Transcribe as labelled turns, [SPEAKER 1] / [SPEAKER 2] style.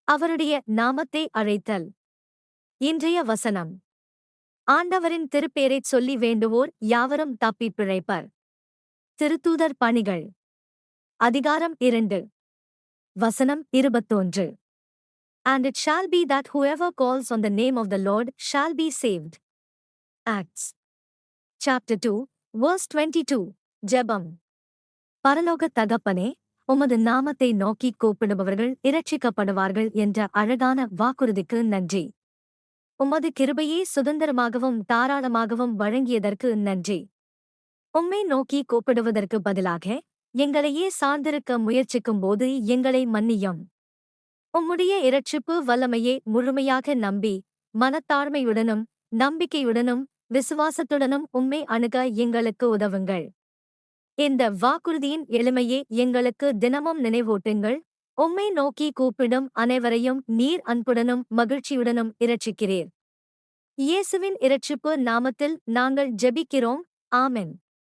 [SPEAKER 1] அவருடைய நாமத்தை அழைத்தல். இன்றைய வசனம். ஆண்டவரின் திருப்பேரைச் சொல்லி வேண்டுவோர் யாவரும் தப்பிப் பிழைப்பர். திருத்தூதர் பணிகள் அதிகாரம் 2 வசனம் 21. And it shall be that whoever calls on the name of the Lord shall be saved. Acts chapter 2 verse 22. ஜெபம். பரலோக தகப்பனே, உமது நாமத்தை நோக்கிக் கூப்பிடுபவர்கள் இரட்சிக்கப்படுவார்கள் என்ற அழகான வாக்குறுதிக்கு நன்றி. உமது கிருபையே சுதந்திரமாகவும் தாராளமாகவும் வழங்கியதற்கு நன்றி. உம்மை நோக்கி கூப்பிடுவதற்கு பதிலாக எங்களையே சார்ந்திருக்க முயற்சிக்கும்போது எங்களை மன்னியும். உம்முடைய இரட்சிப்பு வல்லமையை முழுமையாக நம்பி மனத்தாழ்மையுடனும் நம்பிக்கையுடனும் விசுவாசத்துடனும் உம்மை அணுக எங்களுக்கு உதவுங்கள். இந்த வாக்குறுதியின் எளிமையை எங்களுக்கு தினமும் நினைவூட்டுங்கள். உம்மை நோக்கி கூப்பிடும் அனைவரையும் நீர் அன்புடனும் மகிழ்ச்சியுடனும் இரட்சிக்கிறீர். இயேசுவின் இரட்சிப்பு நாமத்தில் நாங்கள் ஜெபிக்கிறோம். ஆமென்.